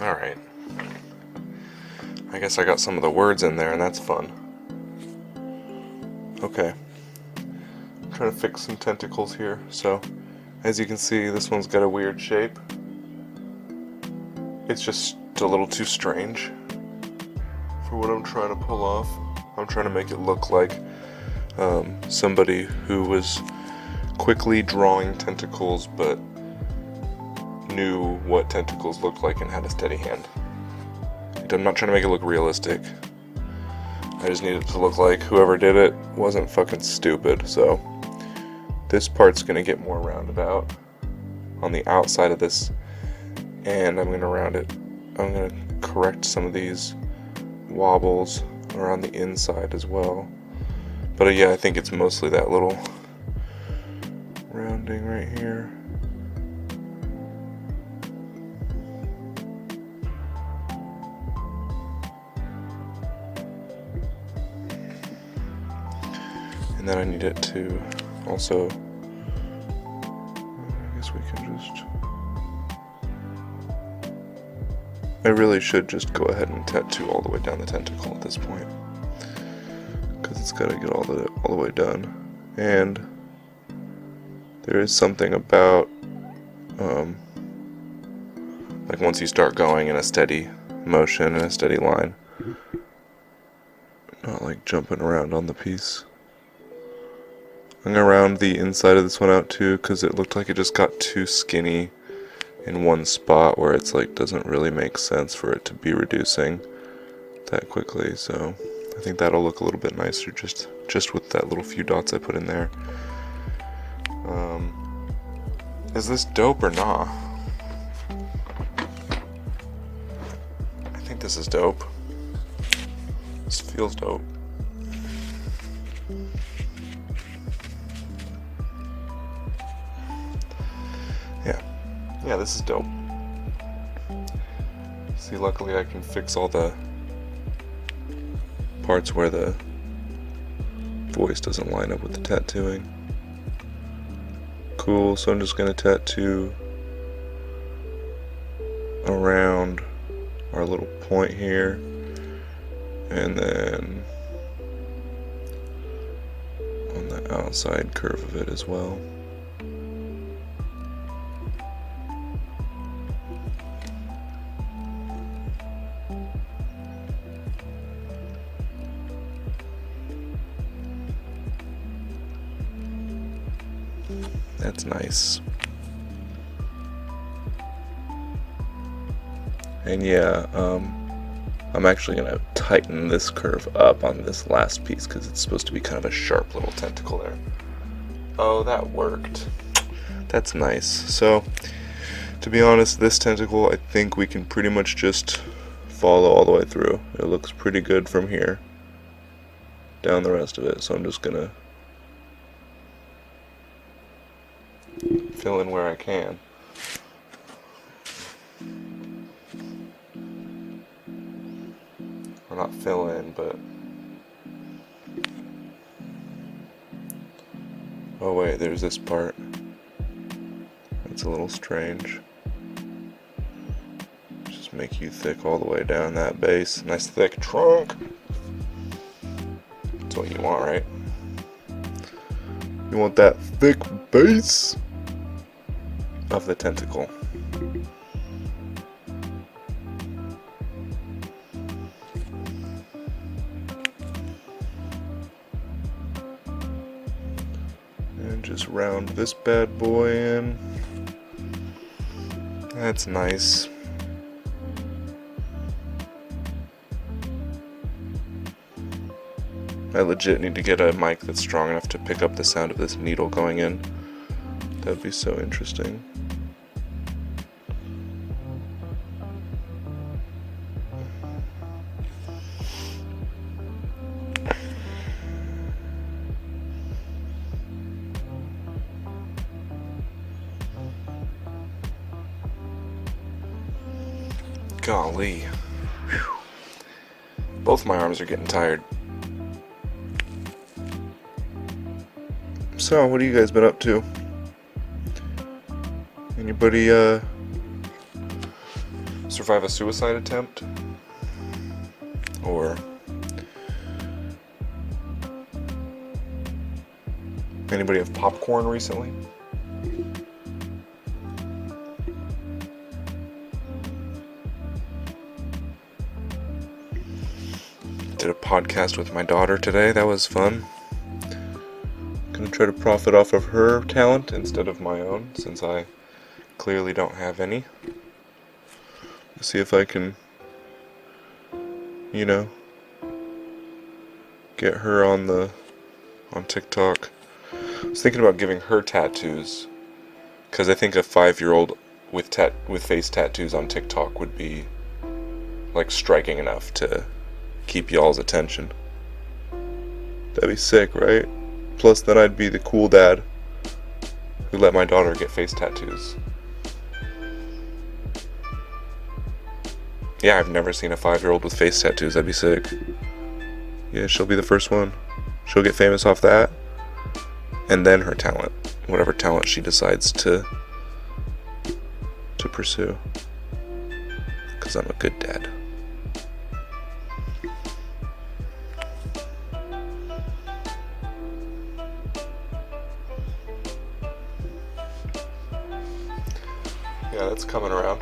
Alright. I guess I got some of the words in there, and that's fun. Okay. I'm trying to fix some tentacles here. So, as you can see, this one's got a weird shape. It's just a little too strange for what I'm trying to pull off. I'm trying to make it look like somebody who was quickly drawing tentacles but knew what tentacles looked like and had a steady hand. I'm not trying to make it look realistic. I just need it to look like whoever did it wasn't fucking stupid. So this part's gonna get more roundabout on the outside of this, and I'm gonna correct some of these wobbles around the inside as well. But yeah, I think it's mostly that little rounding right here. And then I need it to also, I guess we can just, I really should just go ahead and tattoo all the way down the tentacle at this point, because it's got to get all the way done. And there is something about, like once you start going in a steady motion and a steady line, not like jumping around on the piece. I'm going to round the inside of this one out too, because it looked like it just got too skinny in one spot where it's like doesn't really make sense for it to be reducing that quickly. So I think that'll look a little bit nicer just with that little few dots I put in there. Is this dope or not? I think this is dope. This feels dope. Yeah, this is dope. See, luckily I can fix all the parts where the voice doesn't line up with the tattooing. Cool, so I'm just going to tattoo around our little point here, and then on the outside curve of it as well. That's nice. And yeah, I'm actually going to tighten this curve up on this last piece because it's supposed to be kind of a sharp little tentacle there. Oh, that worked. That's nice. So, to be honest, this tentacle, I think we can pretty much just follow all the way through. It looks pretty good from here down the rest of it, so I'm just going to fill in where I can. Or not fill in, but... Oh wait, there's this part. That's a little strange. Just make you thick all the way down that base. Nice thick trunk. That's what you want, right? You want that thick base of the tentacle. And just round this bad boy in. That's nice. I legit need to get a mic that's strong enough to pick up the sound of this needle going in. That would be so interesting. Golly. Whew. Both my arms are getting tired. So, what have you guys been up to? survive a suicide attempt, or anybody have popcorn recently? Did a podcast with my daughter today. That was fun. Gonna try to profit off of her talent instead of my own, since I clearly don't have any. See if I can, get her on TikTok. I was thinking about giving her tattoos, because I think a 5-year-old with face tattoos on TikTok would be like striking enough to keep y'all's attention. That'd be sick, right? Plus then I'd be the cool dad who let my daughter get face tattoos. Yeah, I've never seen a 5-year-old with face tattoos. That'd be sick. Yeah, she'll be the first one. She'll get famous off that, and then her talent, whatever talent she decides to pursue. Because I'm a good dad. Yeah, that's coming around.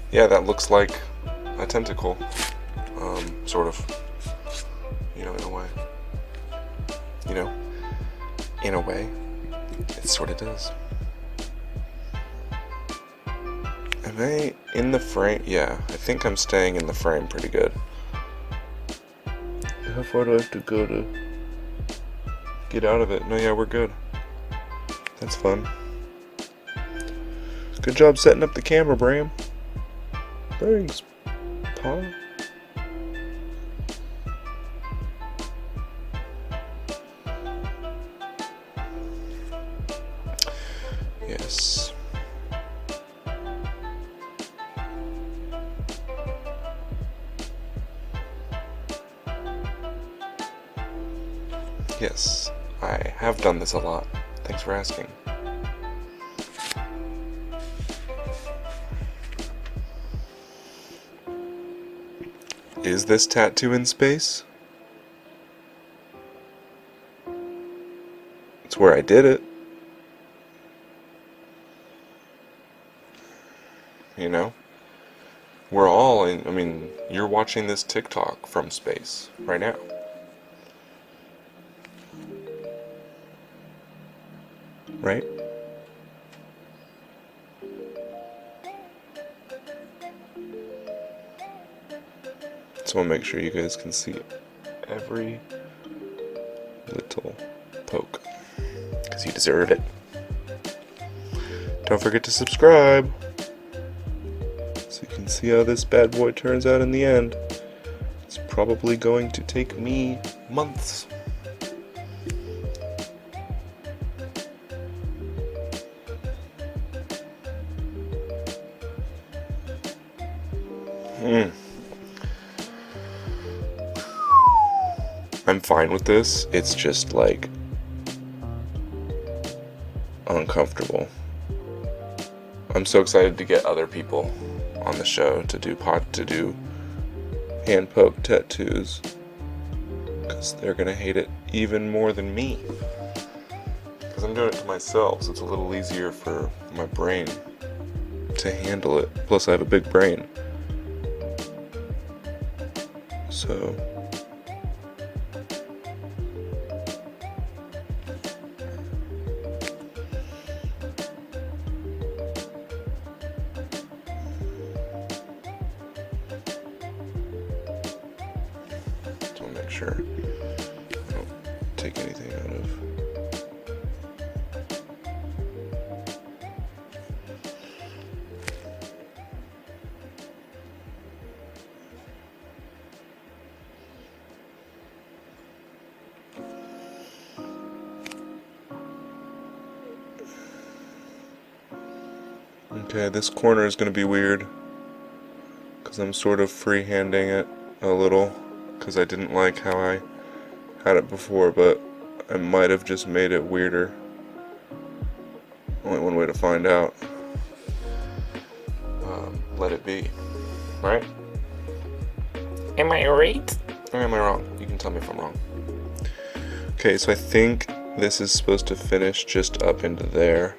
Yeah, that looks like a tentacle, sort of, in a way. In a way, it sort of does. Am I in the frame? Yeah, I think I'm staying in the frame pretty good. How far do I have to go to get out of it? No, yeah, we're good. That's fun. Good job setting up the camera, Bram. Thanks, Pa. Yes. Yes, I have done this a lot. Thanks for asking. Is this tattoo in space? It's where I did it. We're all in, you're watching this TikTok from space right now. Right? Just want to make sure you guys can see every little poke, because you deserve it. Don't forget to subscribe so you can see how this bad boy turns out in the end. It's probably going to take me months. I'm fine with this. It's just like uncomfortable. I'm so excited to get other people on the show to do Handpoked Tattoos, because they're gonna hate it even more than me. Because I'm doing it to myself, so it's a little easier for my brain to handle it. Plus, I have a big brain. So make sure I don't take anything out of. Okay, this corner is going to be weird because I'm sort of freehanding it a little, because I didn't like how I had it before, but I might have just made it weirder. Only one way to find out. let it be, right? Am I right? Or am I wrong? You can tell me if I'm wrong. Okay, so I think this is supposed to finish just up into there.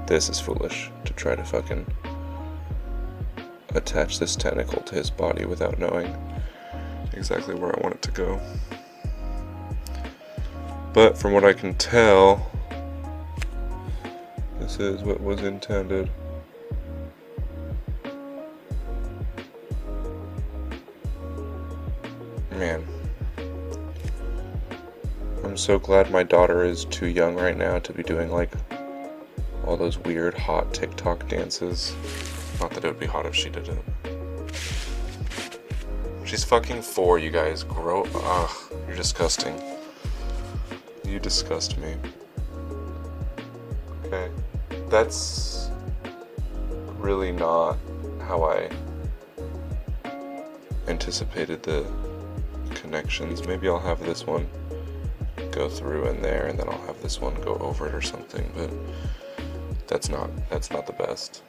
This is foolish, to try to fucking attach this tentacle to his body without knowing exactly where I want it to go. But from what I can tell, this is what was intended. Man, I'm so glad my daughter is too young right now to be doing like all those weird hot TikTok dances. Not that it would be hot if she did it. She's fucking 4, you guys. Grow. Ugh, you're disgusting. You disgust me. Okay. That's really not how I anticipated the connections. Maybe I'll have this one go through in there and then I'll have this one go over it or something, but that's not the best.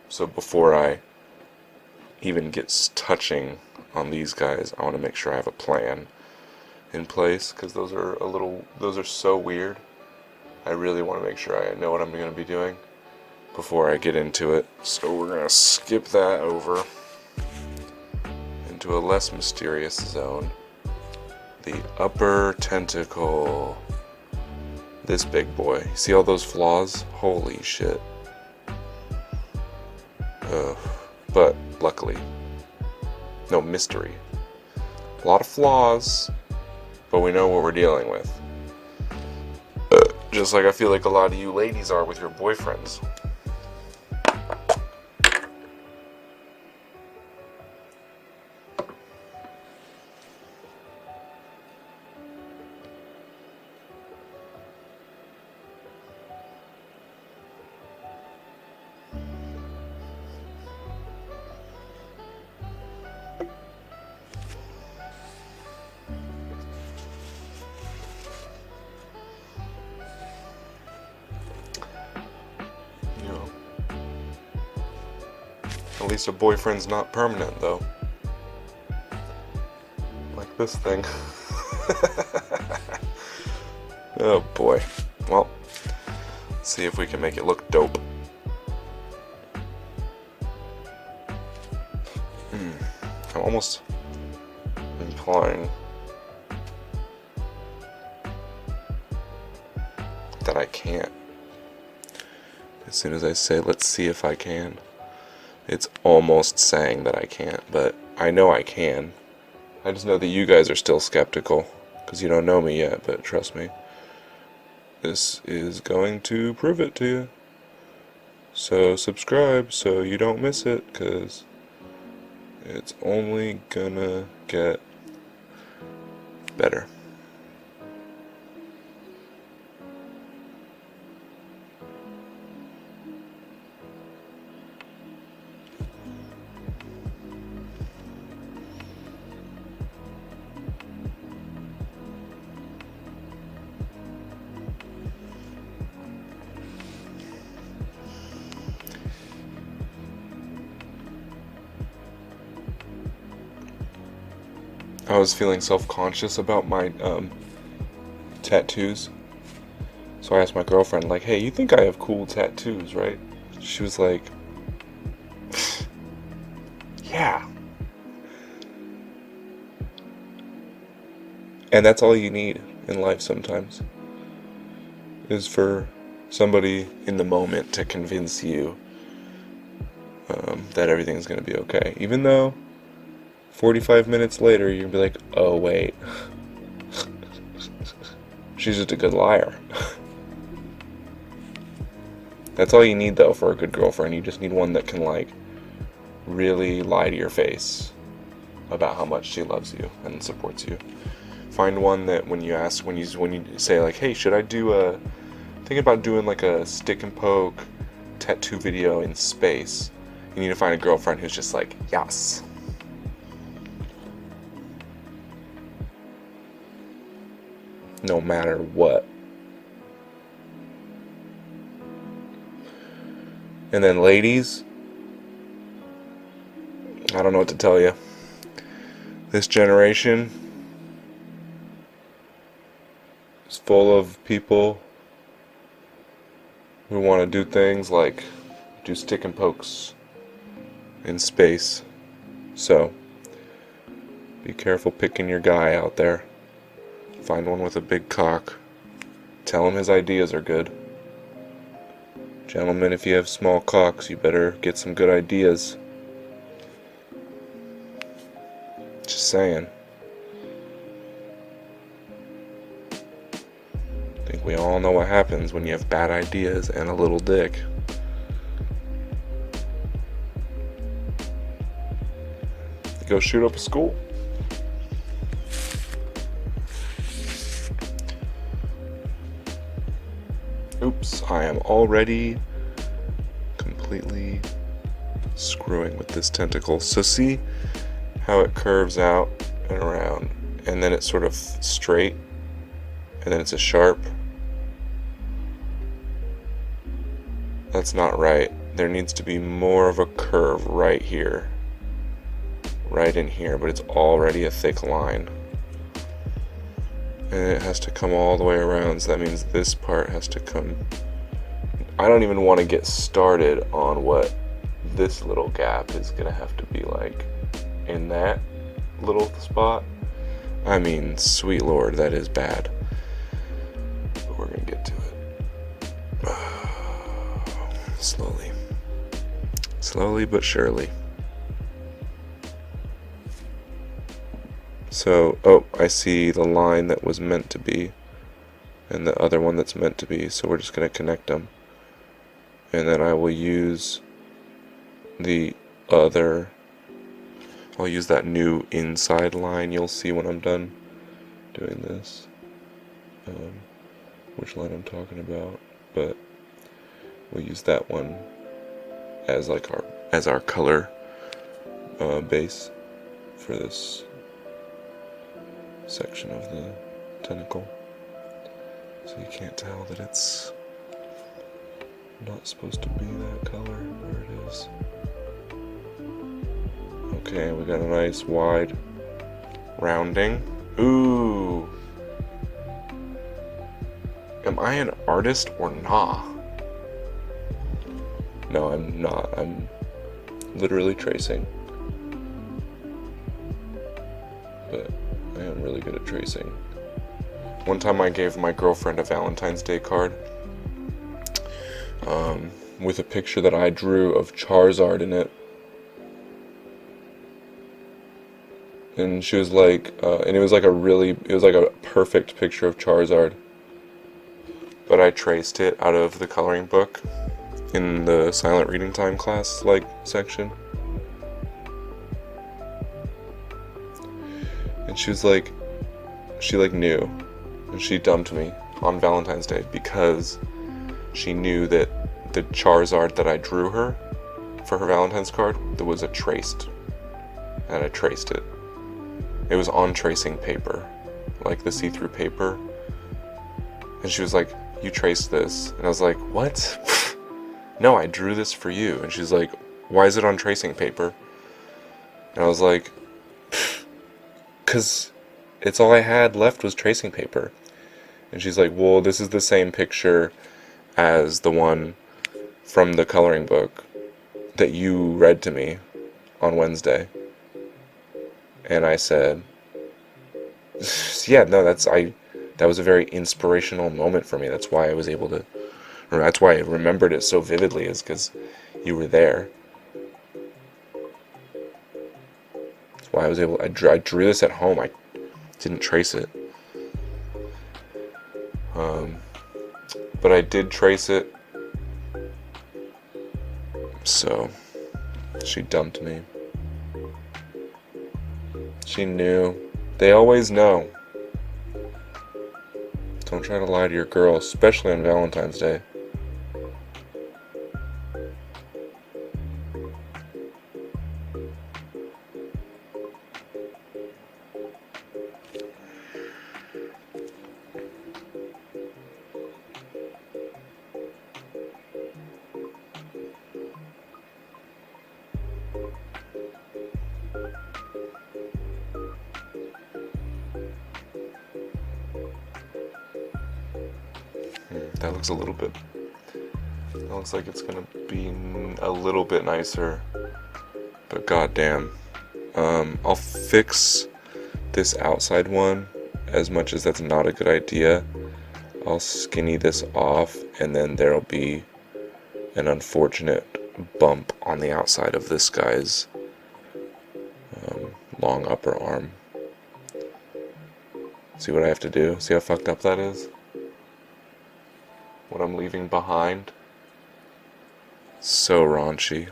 So before I even get touching on these guys, I want to make sure I have a plan in place, because those are so weird. I really want to make sure I know what I'm going to be doing before I get into it. So we're going to skip that over into a less mysterious zone. The upper tentacle. This big boy. See all those flaws? Holy shit. But luckily, no mystery. A lot of flaws, but we know what we're dealing with. Just like I feel like a lot of you ladies are with your boyfriends. At least a boyfriend's not permanent, though. Like this thing. Oh boy. Well, let's see if we can make it look dope. I'm almost implying that I can't. As soon as I say, let's see if I can, it's almost saying that I can't, but I know I can. I just know that you guys are still skeptical, because you don't know me yet, but trust me, this is going to prove it to you. So subscribe so you don't miss it, because it's only gonna get better. I was feeling self-conscious about my tattoos. So I asked my girlfriend, like, hey, you think I have cool tattoos, right? She was like, yeah. And that's all you need in life sometimes, is for somebody in the moment to convince you that everything's going to be okay. Even though 45 minutes later, you'll be like, oh, wait. She's just a good liar. That's all you need, though, for a good girlfriend. You just need one that can, like, really lie to your face about how much she loves you and supports you. Find one that when you say, like, hey, should I do thinking about doing, like, a stick and poke tattoo video in space. You need to find a girlfriend who's just like, yes. no matter what. And then ladies, I don't know what to tell you. This generation is full of people who want to do things like do stick and pokes in space. So, be careful picking your guy out there. Find one with a big cock. Tell him his ideas are good. Gentlemen, if you have small cocks, you better get some good ideas. Just saying. I think we all know what happens when you have bad ideas and a little dick. Go shoot up a school. Oops, I am already completely screwing with this tentacle. So see how it curves out and around, and then it's sort of straight, and then it's a sharp. That's not right. There needs to be more of a curve right here. Right in here, but it's already a thick line. And it has to come all the way around, so that means this part has to come. I don't even want to get started on what this little gap is gonna have to be like in that little spot. I mean, sweet lord, that is bad. But we're gonna get to it. Slowly. Slowly but surely. So, oh, I see the line that was meant to be and the other one that's meant to be, so we're just going to connect them. And then I will use the other, I'll use that new inside line you'll see when I'm done doing this, which line I'm talking about, but we'll use that one as like our color base for this section of the tentacle, so you can't tell that it's not supposed to be that color where it is. Okay, we got a nice wide rounding. Ooh, am I an artist or nah? No, I'm not. I'm literally tracing, but I am really good at tracing. One time I gave my girlfriend a Valentine's Day card with a picture that I drew of Charizard in it. And she was like, and it was like a perfect picture of Charizard. But I traced it out of the coloring book in the silent reading time class, like, section. And she was like, she knew, and she dumped me on Valentine's Day because she knew that the Charizard that I drew her for her Valentine's card, that was a traced, and I traced it. It was on tracing paper, like the see-through paper. And she was like, you traced this. And I was like, what? No, I drew this for you. And she's like, why is it on tracing paper? And I was like, because it's all I had left was tracing paper. And she's like, well, this is the same picture as the one from the coloring book that you read to me on Wednesday. And I said, yeah, no, that was a very inspirational moment for me. That's why I was able to, or that's why I remembered it so vividly, is because you were there. That's why I was able, I drew this at home. I didn't trace it. But I did trace it. So, she dumped me. She knew. They always know. Don't try to lie to your girl, especially on Valentine's Day. That looks a little bit. That looks like it's gonna be a little bit nicer. But goddamn. I'll fix this outside one, as much as that's not a good idea. I'll skinny this off, and then there'll be an unfortunate bump on the outside of this guy's long upper arm. See what I have to do? See how fucked up that is? What I'm leaving behind? So raunchy.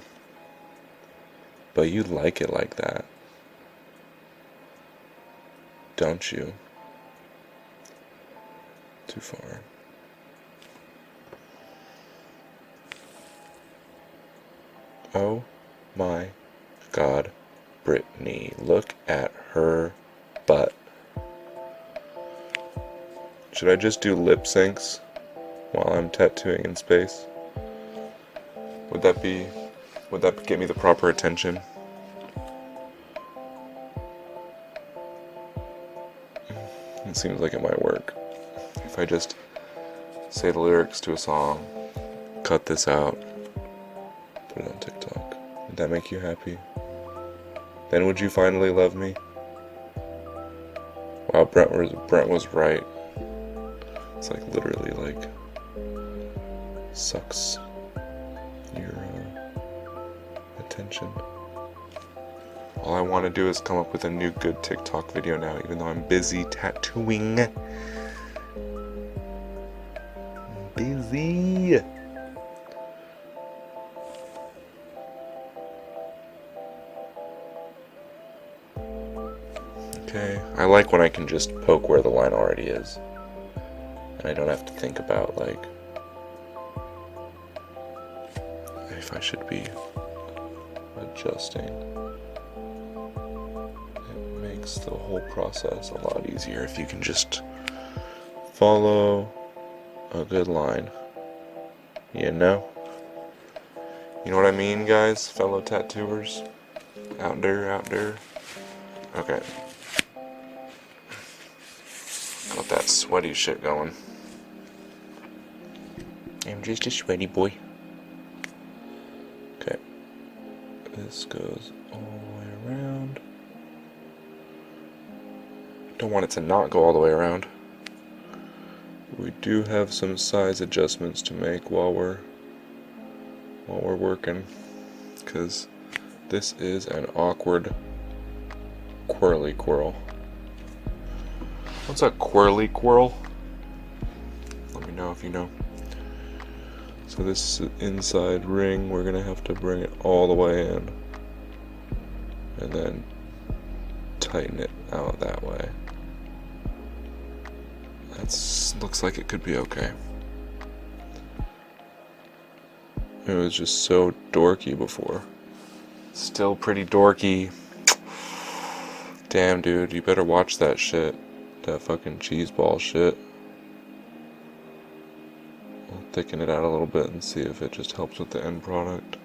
But you like it like that, don't you? Too far. Oh my God, Brittany, look at her butt. Should I just do lip syncs while I'm tattooing in space? Would that get me the proper attention? It seems like it might work. If I just say the lyrics to a song, cut this out, put it on TikTok. Would that make you happy? Then would you finally love me? Wow, Brent was right. It's like literally like sucks your attention. All I want to do is come up with a new good TikTok video now, even though I'm busy tattooing. Busy. Okay, I like when I can just poke where the line already is, and I don't have to think about like if I should be adjusting. It makes the whole process a lot easier if you can just follow a good line. You know what I mean, guys, fellow tattooers out there. Okay, got that sweaty shit going. I'm just a sweaty boy. Okay, this goes all the way around. Don't want it to not go all the way around. We do have some size adjustments to make while we're working, because this is an awkward quirly quirl. What's a quirly quirl? Let me know if you know. So this inside ring, we're gonna have to bring it all the way in and then tighten it out that way. Looks like it could be okay. It was just so dorky before. Still pretty dorky. Damn, dude, you better watch that shit. That fucking cheese ball shit. I'll thicken it out a little bit and see if it just helps with the end product.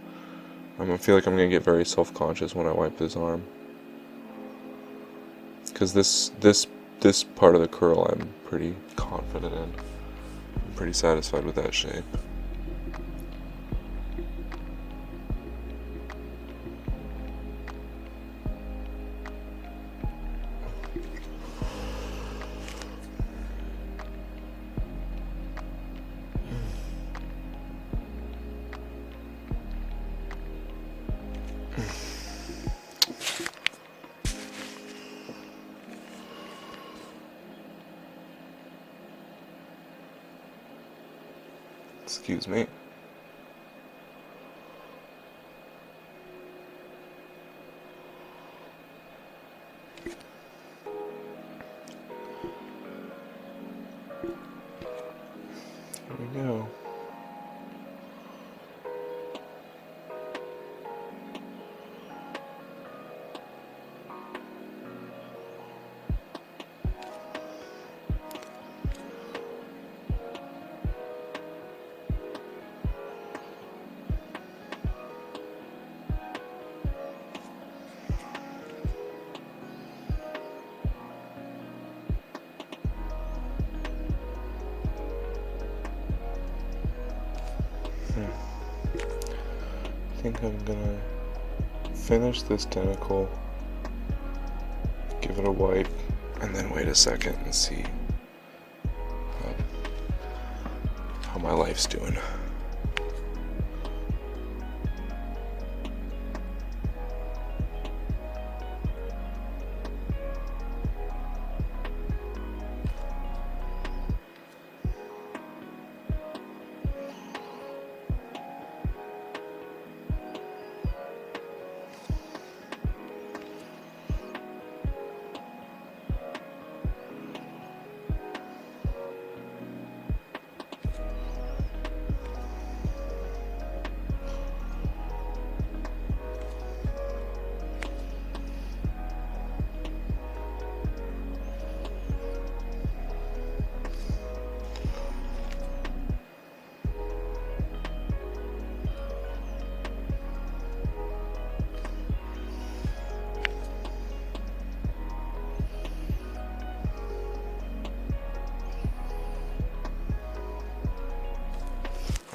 I feel like I'm gonna get very self-conscious when I wipe this arm, because this part of the curl I'm pretty confident in. I'm pretty satisfied with that shape. Excuse me. Here we go. think I'm gonna finish this tentacle, give it a wipe, and then wait a second and see how my life's doing.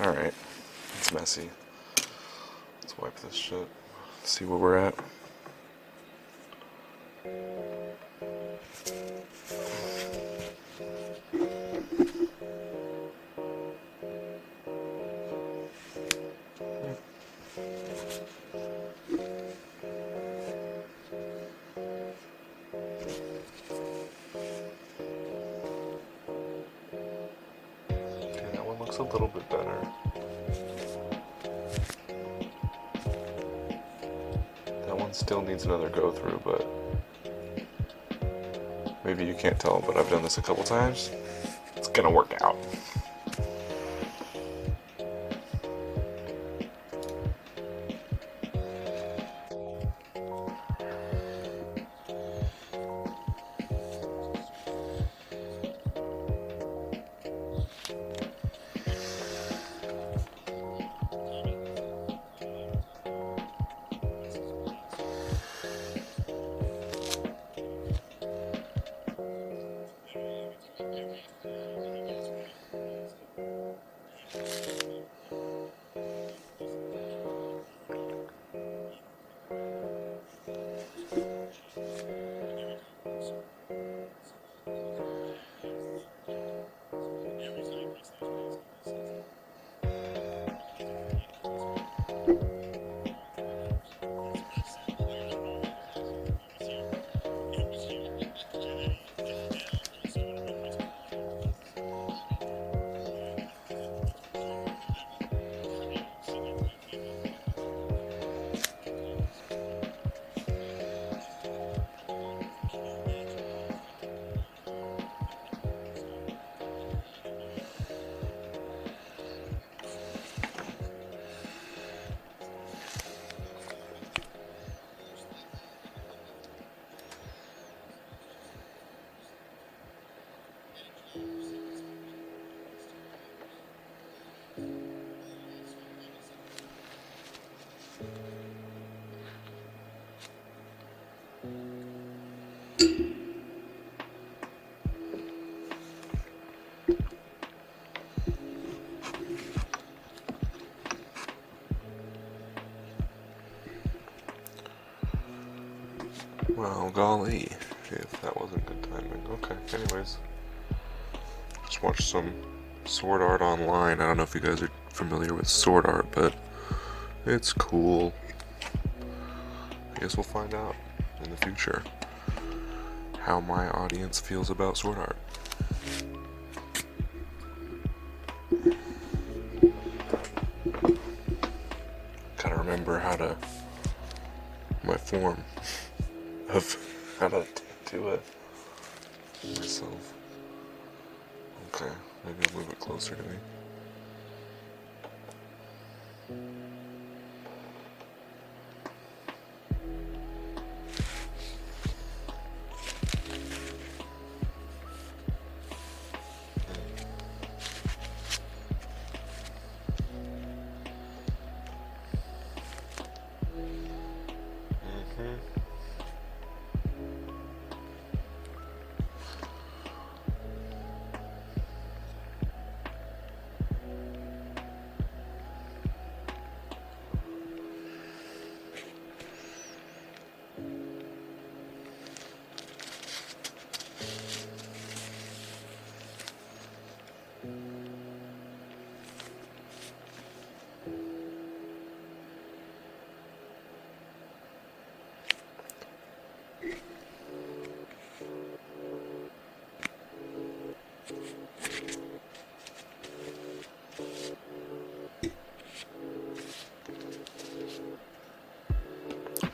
Alright, it's messy. Let's wipe this shit. See where we're at. Okay, that one looks a little bit better. Still needs another go through, but maybe you can't tell, but I've done this a couple times. It's gonna work out. Well, golly, if that wasn't good timing. Okay, anyways. Just watched some sword art online. I don't know if you guys are familiar with sword art, but it's cool. I guess we'll find out in the future how my audience feels about sword art. Gotta remember my form of how to do it myself. Okay, maybe I'll move it closer to me.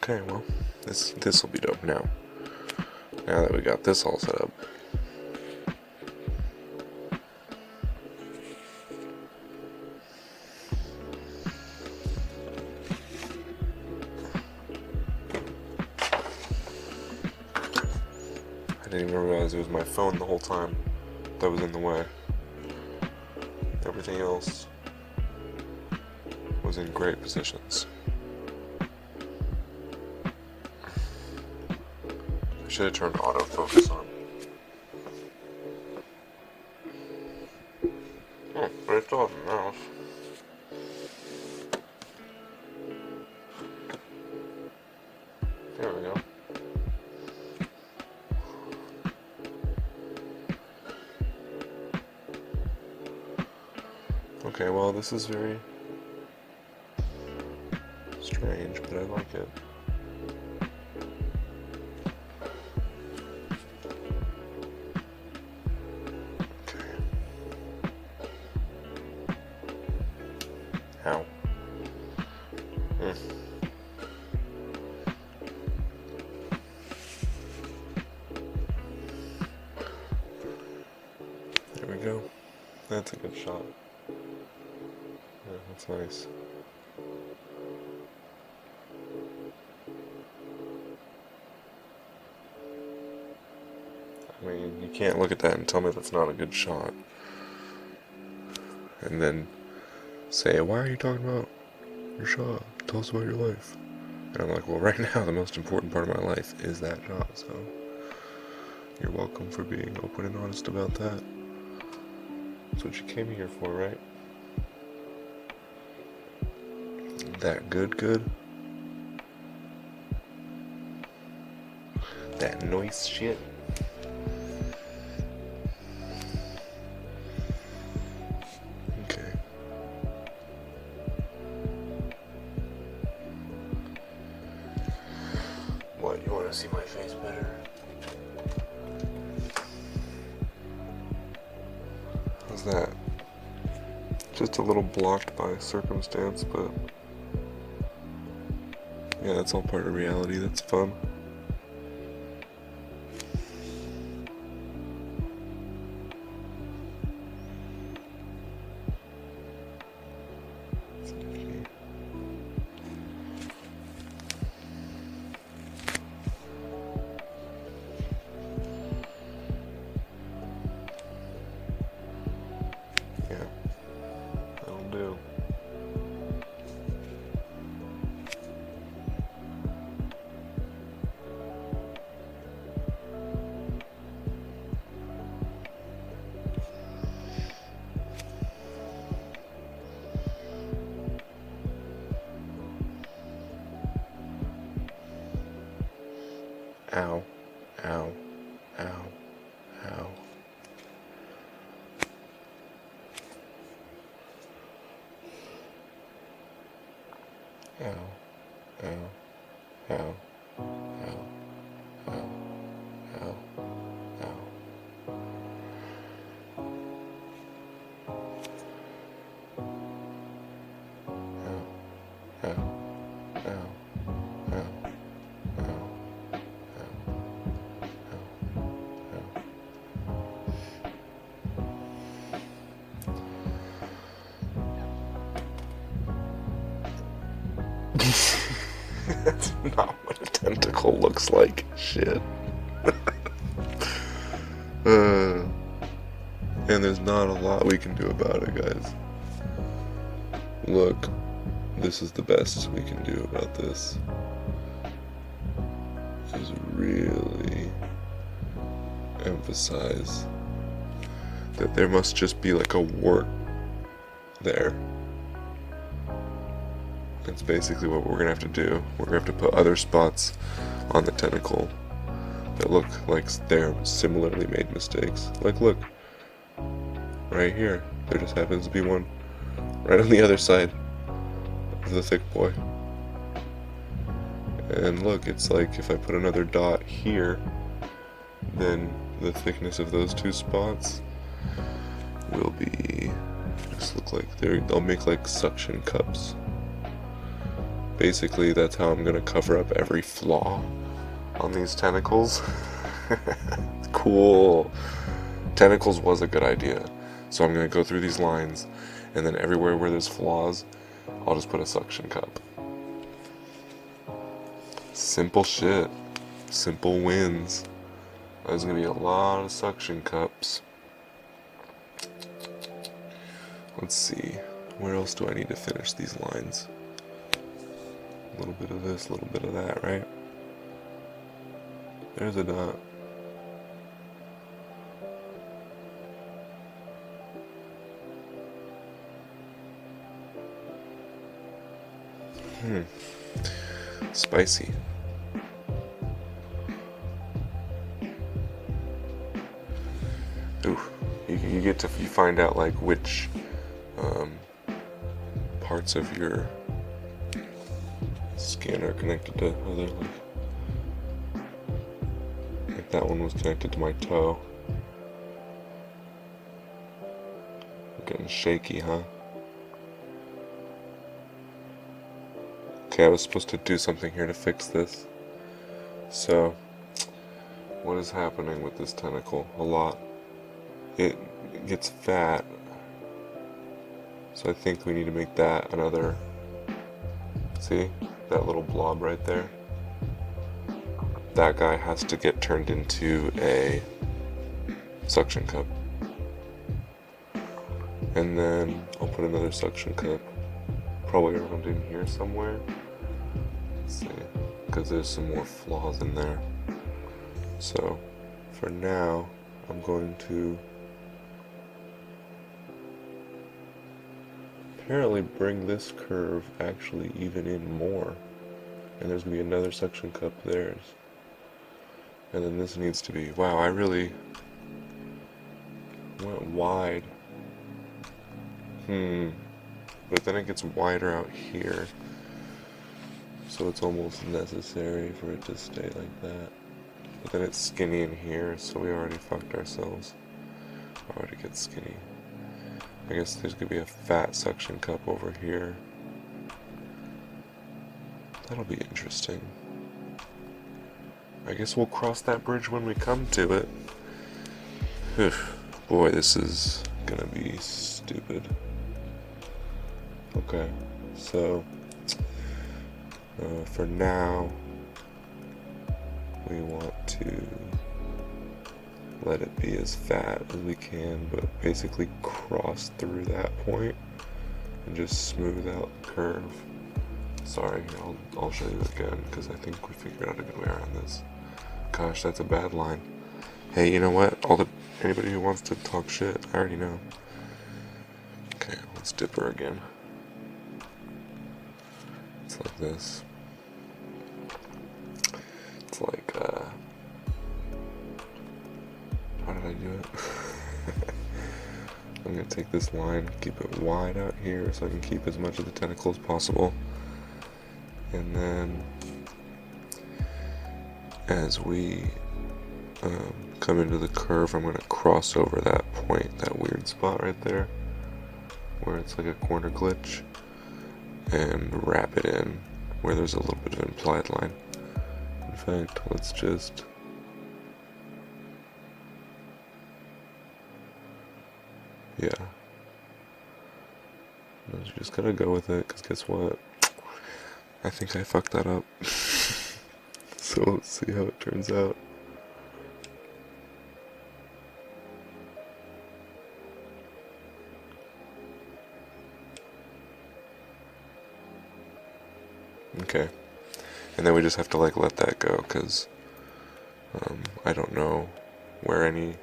Okay, well, this will be dope now. Now that we got this all set up. I didn't even realize it was my phone the whole time that was in the way. Everything else was in great positions. I should have turned autofocus on. Oh, but I still have a mouse. There we go. Okay, well, this is very strange, but I like it. Okay. Ow. There we go. That's a good shot. Yeah, that's nice. I mean, you can't look at that and tell me that's not a good shot. And then say, why are you talking about your shot? Tell us about your life. And I'm like, well, right now the most important part of my life is that shot, so you're welcome for being open and honest about that. That's what you came here for, right? That good? That nice shit? Okay. What, you want to see my face better? How's that? Just a little blocked by circumstance, but yeah, that's all part of reality. That's fun. Yeah, that'll do. Ow, ow, ow, ow. Ow, ow, ow, ow, ow, ow, ow. Ow, ow, ow, ow. That's not what a tentacle looks like. Shit. And there's not a lot we can do about it, guys. Look, this is the best we can do about this. Is really emphasize that there must just be like a wart there. That's basically what we're gonna have to do. We're gonna have to put other spots on the tentacle that look like they're similarly made mistakes. Like, look, right here, there just happens to be one right on the other side of the thick boy. And look, it's like if I put another dot here, then the thickness of those two spots will be, just look like they'll make like suction cups. basically that's how I'm gonna cover up every flaw on these tentacles. Cool. Tentacles was a good idea. So I'm gonna go through these lines, and then everywhere where there's flaws, I'll just put a suction cup. Simple shit. Simple wins. There's gonna be a lot of suction cups. Let's see. Where else do I need to finish these lines? A little bit of this, a little bit of that, right? There's a dot. Spicy. Ooh, you find out like which parts of your skin are connected to other, like that one was connected to my toe. I'm getting shaky, huh? Okay, I was supposed to do something here to fix this. So, what is happening with this tentacle? A lot. It gets fat. So I think we need to make that another... See? That little blob right there? That guy has to get turned into a suction cup. And then I'll put another suction cup probably around in here somewhere. Let's see, because there's some more flaws in there. So for now, I'm going to apparently bring this curve actually even in more. And there's going to be another suction cup there. And then this needs to be, wow, I really went wide. But then it gets wider out here. So it's almost necessary for it to stay like that. But then it's skinny in here, so we already fucked ourselves. Already get skinny. I guess there's gonna be a fat suction cup over here. That'll be interesting. I guess we'll cross that bridge when we come to it. Whew. Boy, this is gonna be stupid. Okay, so for now, we want to let it be as fat as we can, but basically cross through that point and just smooth out the curve. Sorry, I'll show you again because I think we figured out a good way around this. Gosh, that's a bad line. Hey, you know what? Anybody who wants to talk shit, I already know. Okay, let's dip her again. It's like this. It's like, how did I do it? I'm gonna take this line, keep it wide out here so I can keep as much of the tentacle as possible. And then, as we come into the curve, I'm gonna cross over that point, that weird spot right there, where it's like a corner glitch, and wrap it in where there's a little bit of implied line. In fact, let's just you just gotta go with it, because guess what? I think I fucked that up. So let's see how it turns out. Okay, and then we just have to like let that go, because I don't know where any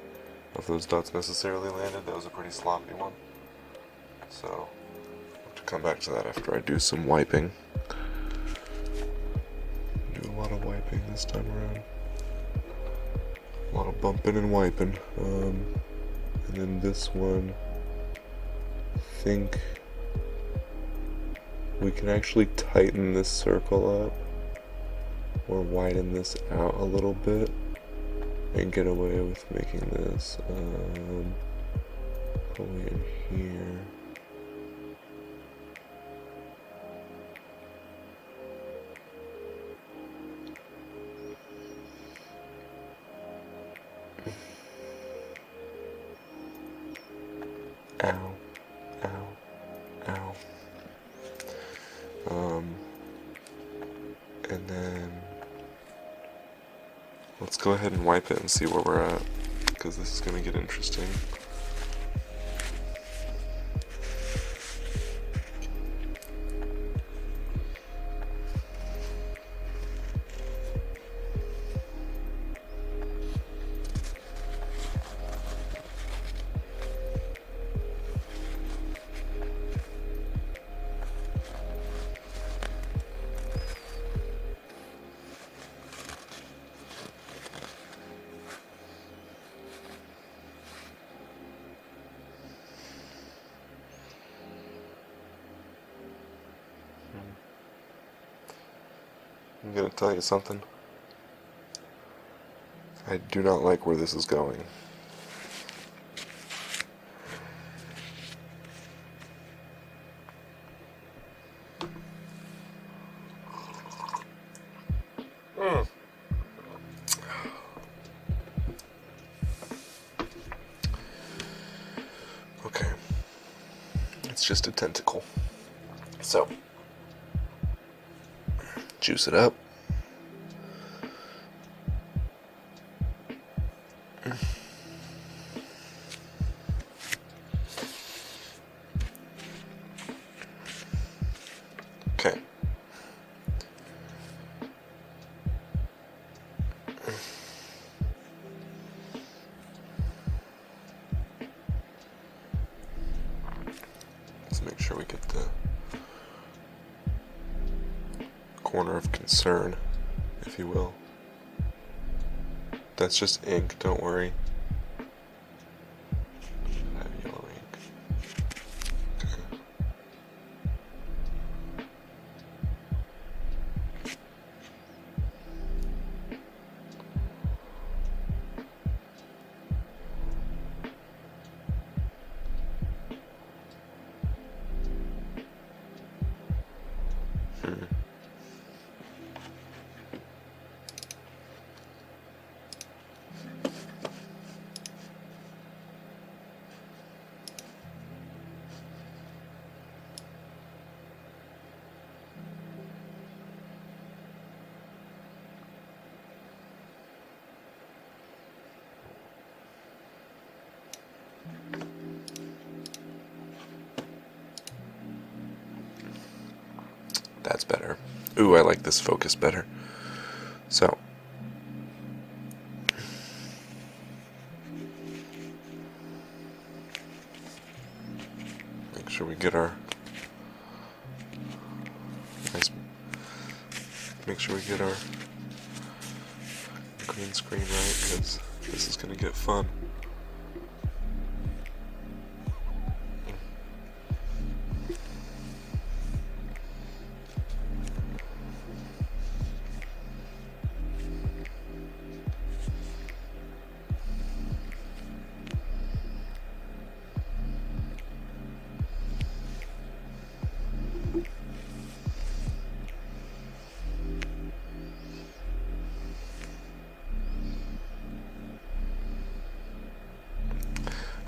of those dots necessarily landed. That was a pretty sloppy one, so I'll have to come back to that after I do some wiping. Do a lot of wiping this time around, a lot of bumping and wiping. And then this one, I think we can actually tighten this circle up or widen this out a little bit and get away with making this probably in here. 'Cause you just gotta And then let's go ahead and wipe it and see where we're at, because this is going to get interesting. I'm gonna tell you something. I do not like where this is going. Okay. It's just a tentacle. So, juice it up. Okay. Let's make sure we get the corner of concern, if you will. That's just ink, don't worry. I have yellow ink. Okay. That's better. Ooh, I like this focus better. So, make sure we get our nice. Make sure we get our green screen right, because this is gonna get fun.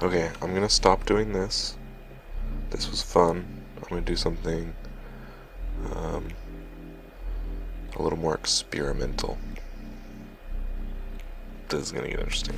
Okay, I'm gonna stop doing this. This was fun. I'm gonna do something a little more experimental. This is gonna get interesting.